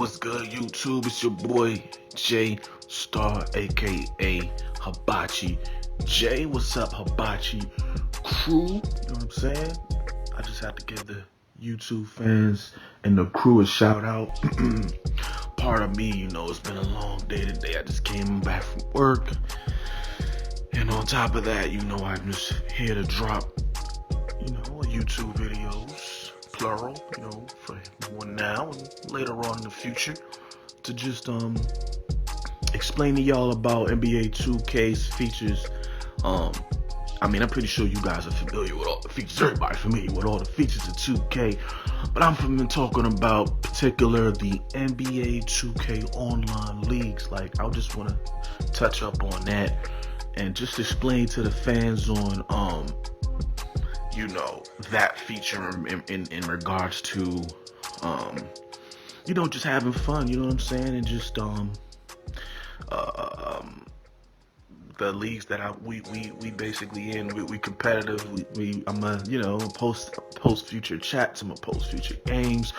What's good, YouTube? It's your boy Jay Star, aka Hibachi. Jay, what's up, Hibachi crew? You know what I'm saying? I just have to give the YouTube fans and the crew a shout out. Part of me, it's been a long day today. I just came back from work. And on top of that, I'm just here to drop, YouTube videos, plural, for one now and later on in the future, to just explain to y'all about NBA 2K's features. I'm pretty sure you guys are familiar with all the features. Everybody's familiar with all the features of 2K, but I'm talking about particular the NBA 2K online leagues. Like, I just want to touch up on that and just explain to the fans on that feature in regards to just having fun, you know what I'm saying, and just the leagues that we basically in, we competitive. I'm a post future chats, I'm a post future games,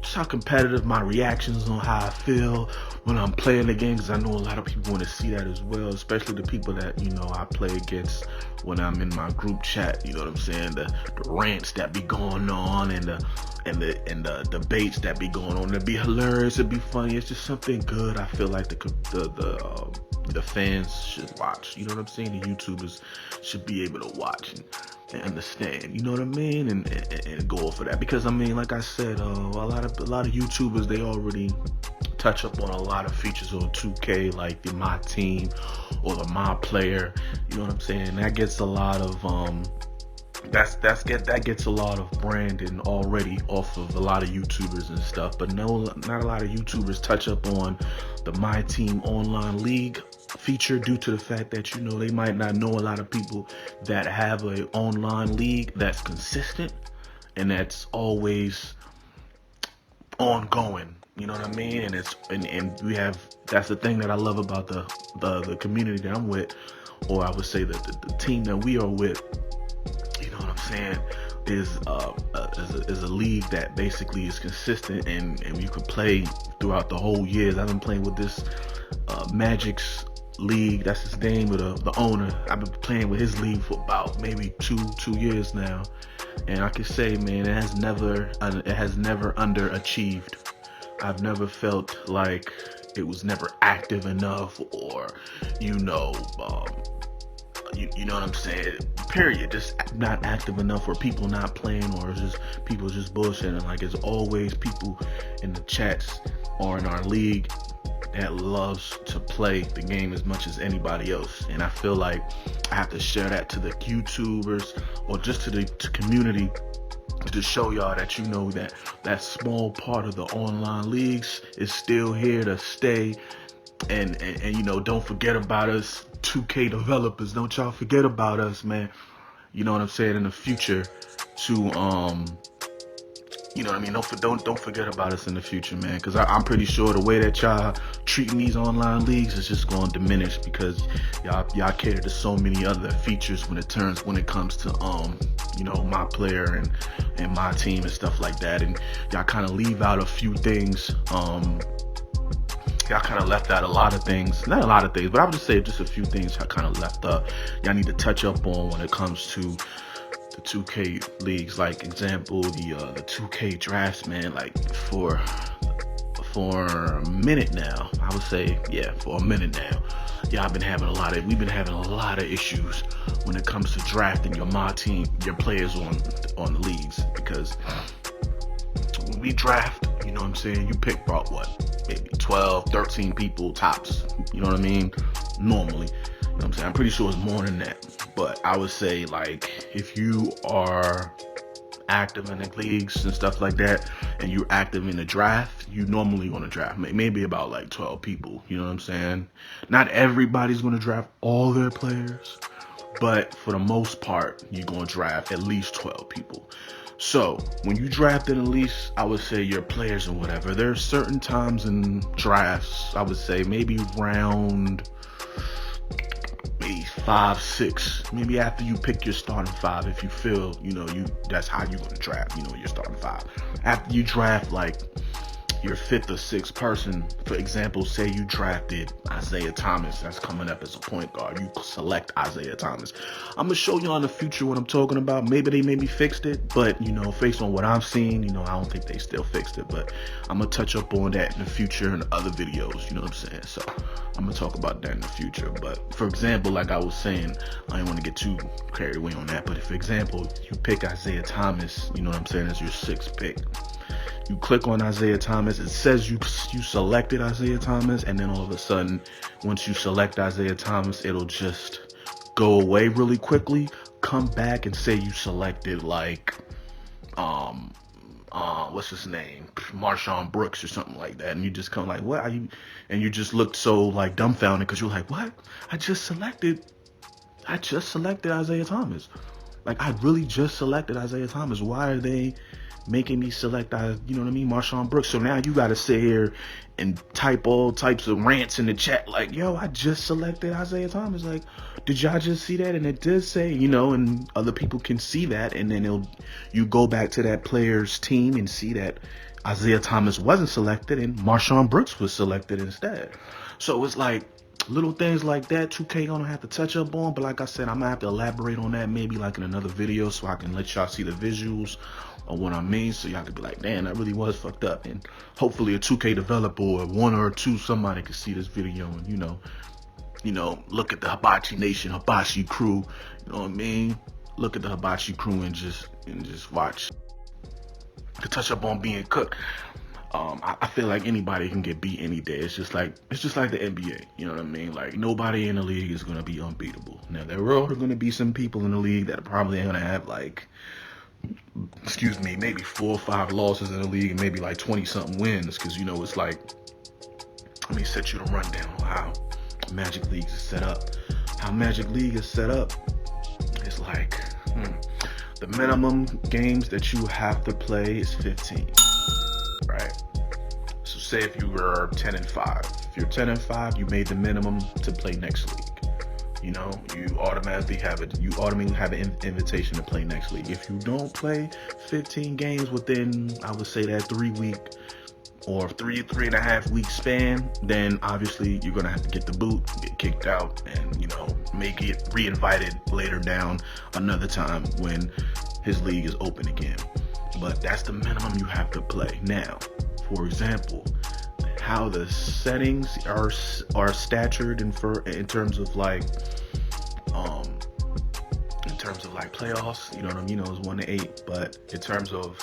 just how competitive my reactions on how I feel when I'm playing the game, because I know a lot of people want to see that as well, especially the people that I play against when I'm in my group chat. You know what I'm saying? The rants that be going on and the debates that be going on. It'd be hilarious. It'd be funny. It's just something good. I feel like the fans should watch. You know what I'm saying? The YouTubers should be able to watch and understand. You know what I mean? And go for that, because like I said, a lot of YouTubers, they already touch up on a lot of features on 2K, like the My Team or the My Player. You know what I'm saying? That gets a lot of that gets a lot of branding already off of a lot of YouTubers and stuff. But no, not a lot of YouTubers touch up on the My Team online league feature, due to the fact that they might not know a lot of people that have an online league that's consistent and that's always ongoing. You know what I mean? And we have, that's the thing that I love about the community that I'm with, or I would say that the team that we are with. You know what I'm saying? Is a league that basically is consistent, and you can play throughout the whole year. I've been playing with this Magic's league. That's his name, with the owner. I've been playing with his league for about maybe two years now, and I can say, man, it has never underachieved. I've never felt like it was never active enough, or you know what I'm saying, period, just not active enough, or people not playing, or just people just bullshitting. Like, there's always people in the chats or in our league that loves to play the game as much as anybody else, and I feel like I have to share that to the YouTubers, or just to the community, to show y'all that that small part of the online leagues is still here to stay. And don't forget about us 2K developers. Don't y'all forget about us, man. You know what I'm saying? In the future, to don't forget about us in the future, man, because I'm pretty sure the way that y'all treating these online leagues is just going to diminish, because y'all cater to so many other features when it comes to My Player and My Team and stuff like that, and y'all kind of leave out a few things. Y'all kind of left out a lot of things. Not a lot of things, but I would just say just a few things y'all kind of left up. Y'all need to touch up on when it comes to the 2K leagues. Like, example, the 2K drafts, man. Like, for a minute now, I would say, for a minute now, we've been having a lot of issues when it comes to drafting your players on the leagues, because when we draft, you know what I'm saying, you pick about maybe 12, 13 people tops, you know what I mean, normally. You know what I'm saying? I'm pretty sure it's more than that, but I would say, like, if you are active in the leagues and stuff like that, and you're active in the draft, you normally want to draft maybe about like 12 people, you know what I'm saying? Not everybody's going to draft all their players, but for the most part, you're going to draft at least 12 people. So when you draft at least, I would say, your players and whatever, there are certain times in drafts, I would say maybe round maybe 5, 6, maybe after you pick your starting 5, if you feel, that's how you're going to draft, your starting 5. After you draft like your fifth or sixth person. For example, say you drafted Isaiah Thomas, that's coming up as a point guard. You select Isaiah Thomas. I'm gonna show you in the future what I'm talking about. Maybe they fixed it, but based on what I've seen, I don't think they still fixed it. But I'm gonna touch up on that in the future in other videos. You know what I'm saying? So I'm gonna talk about that in the future. But for example, like I was saying, I don't want to get too carried away on that. But if, for example, you pick Isaiah Thomas, you know what I'm saying, as your sixth pick. You click on Isaiah Thomas, it says you selected Isaiah Thomas, and then all of a sudden, once you select Isaiah Thomas, it'll just go away really quickly, come back and say you selected like, what's his name? Marshawn Brooks or something like that. And you just come like, what are you? And you just looked so like dumbfounded because you're like, what? I just selected Isaiah Thomas. Like, I really just selected Isaiah Thomas. Why are they making me select, Marshawn Brooks? So now you got to sit here and type all types of rants in the chat like, yo, I just selected Isaiah Thomas. Like, did y'all just see that? And it did say, and other people can see that. And then you go back to that player's team and see that Isaiah Thomas wasn't selected and Marshawn Brooks was selected instead. So it's like little things like that 2K gonna have to touch up on. But like I said, I'm gonna have to elaborate on that maybe like in another video so I can let y'all see the visuals of what I mean, so y'all could be like, damn, that really was fucked up. And hopefully a 2K developer or one or two, somebody could see this video and look at the Hibachi Nation, Hibachi crew, you know what I mean? Look at the Hibachi crew and just watch. To touch up on being cooked, I feel like anybody can get beat any day. It's just like the NBA, you know what I mean? Like, nobody in the league is gonna be unbeatable. Now there are gonna be some people in the league that probably ain't gonna have like, maybe 4 or 5 losses in the league and maybe like 20 something wins, because it's like, let me set you the rundown on how Magic League is set up. How Magic League is set up is like, the minimum games that you have to play is 15, right? So say if you were 10-5, if you're 10-5, you made the minimum to play next league. You automatically have an invitation to play next league. If you don't play 15 games within, I would say, that 3-week or 3.5 week span, then obviously you're gonna have to get the boot, get kicked out, and may get re-invited later down another time when his league is open again. But that's the minimum you have to play. Now, for example, how the settings are statured in terms of like playoffs, you know what I mean? It's 1-8, but in terms of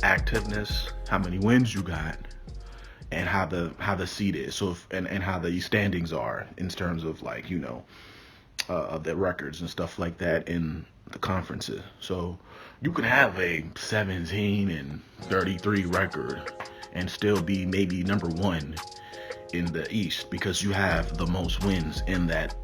activeness, how many wins you got, and how the seed is, so and how the standings are in terms of like the records and stuff like that in the conferences. So you can have a 17-33 record and still be maybe number 1 in the East because you have the most wins in that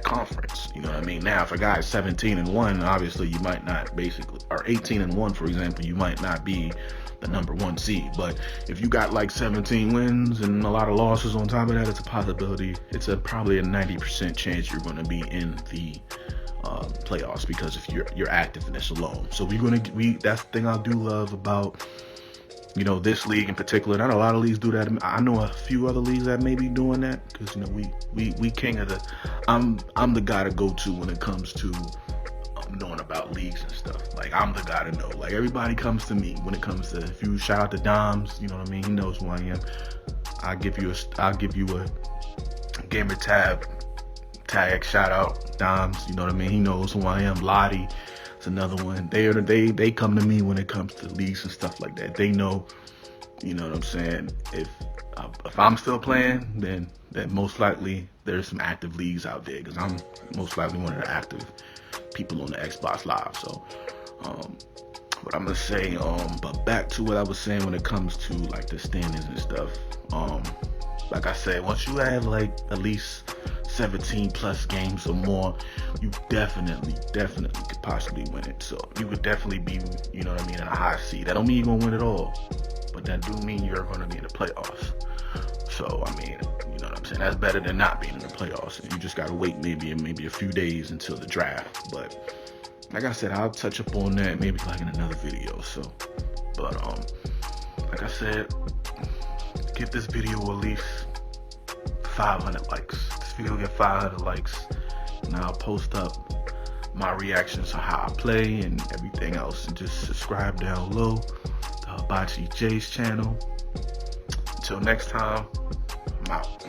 conference. You know what I mean? Now, if a guy is 17-1, obviously you might not or 18-1, for example, you might not be the number 1 seed. But if you got like 17 wins and a lot of losses on top of that, it's a possibility. It's probably a 90% chance you're going to be in the playoffs because of your activeness alone. So that's the thing I do love about this league in particular. Not a lot of leagues do that. I know a few other leagues that may be doing that because we king of the. I'm the guy to go to when it comes to knowing about leagues and stuff. Like, I'm the guy to know. Like, everybody comes to me when it comes to. If you shout out to Doms, you know what I mean. He knows who I am. I'll give you a gamer tag shout out. Doms, you know what I mean. He knows who I am. Lottie. Another one. They come to me when it comes to leagues and stuff like that. They know, you know what I'm saying. If I'm still playing, then most likely there's some active leagues out there because I'm most likely one of the active people on the Xbox Live. So, what I'm gonna say, but back to what I was saying when it comes to like the standings and stuff. Like I said, once you have like at least 17 plus games or more, you definitely could possibly win it. So you could definitely be, you know what I mean, in a high seed. That don't mean you're gonna win it all, but that do mean you're gonna be in the playoffs. So I mean, you know what I'm saying, that's better than not being in the playoffs. And you just gotta wait maybe a few days until the draft. But like I said, I'll touch up on that maybe like in another video. So But like I said, give this video at least 500 likes. This video will get 500 likes, and I'll post up my reactions on how I play and everything else. And just subscribe down low to Hibachi J's channel. Until next time, I'm out.